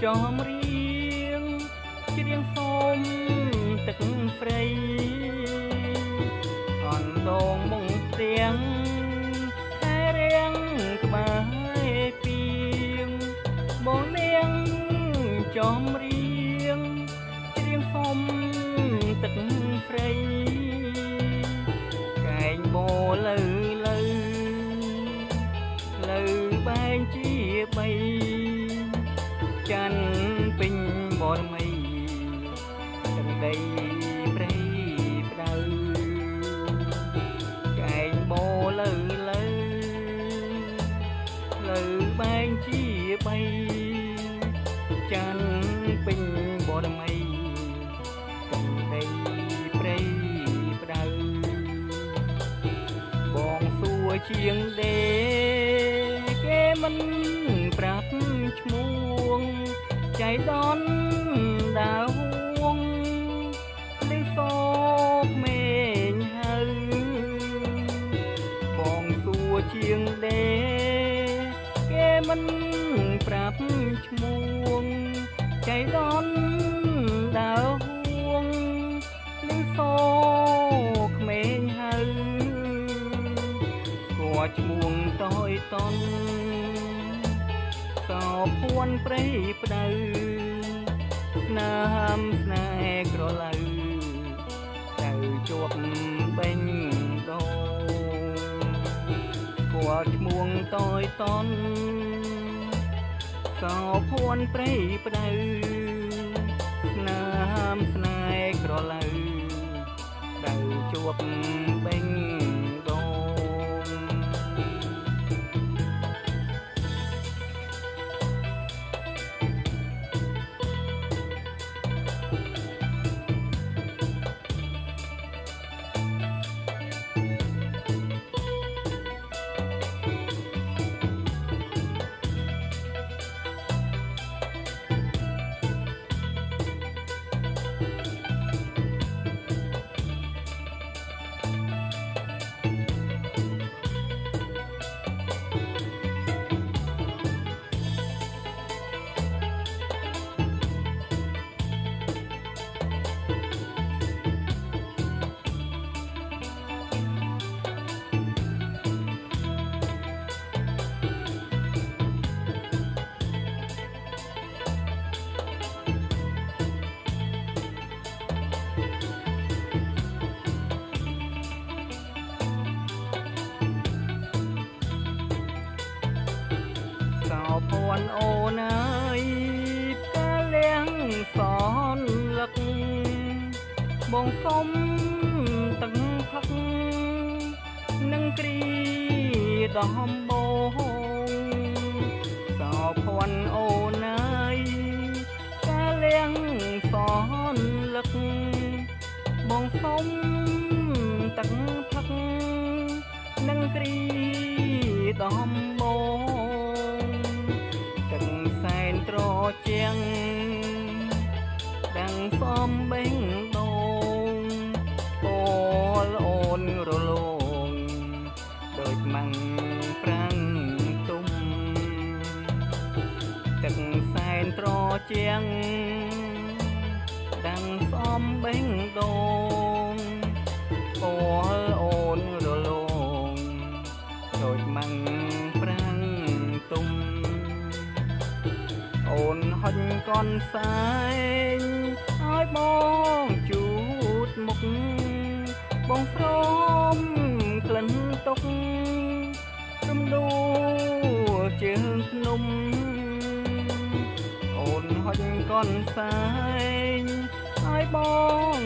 ចំរៀងច្រៀងសូមទឹកព្រៃអនដងមុងទៀងខែរៀងក្បែរពីងបងនាងចំរៀងច្រៀងសូមទឹកព្រៃកែងបោលើបែងជាបីចាន់ពេញបរមីទឹកដីព្រៃផ្ដៅកែងបោលើបែងជាបីចាន់ពេញបរមីទឹកដីព្រៃផ្ដៅបងសួរជាងដេគេមិនប្រាប់ឈ្មោះចៃដន្យដាវហួងឬសោកមេញហៅបងសួរជាងដេគេមិនប្រាប់ឈ្មោះចៃដន្យដាវហួងឬសោកមេញហៅស្គាល់ឈ្មោះតយតនសោពួនព្រៃផ្ដៅស្នាមស្នេហ៍ក្រឡៅទៅជាប់បេញដូងស្គាល់ឈ្មោះតយតនសោពួនព្រៃផ្ដៅស្នាមស្នេហ៍ក្រឡៅទៅជាប់បេញដូងភួនអូនអើយផ្កាលៀងសនលឹកបងសុំទឹកផឹកនឹងគ្រីដំបងសោភួនអូនអើយផ្កាលៀងសនលឹកបងសុំទឹកផឹកនឹងគ្រីដំបងត្រជាងដាំងសំបេងដូងពលអូនរលោងដូចម៉ាំងប្រាំងទុំទឹកសែនត្រជាងដាំងសំបេងដូងពលអូនរលោងដូចម៉ាំងប្រាំងទុំអូនហុញកនសែងឲ្យបងជូតមុខបងព្រមក្លិនទុករំដួលជើងភ្នំអូនហុញកនសែងឲ្យបង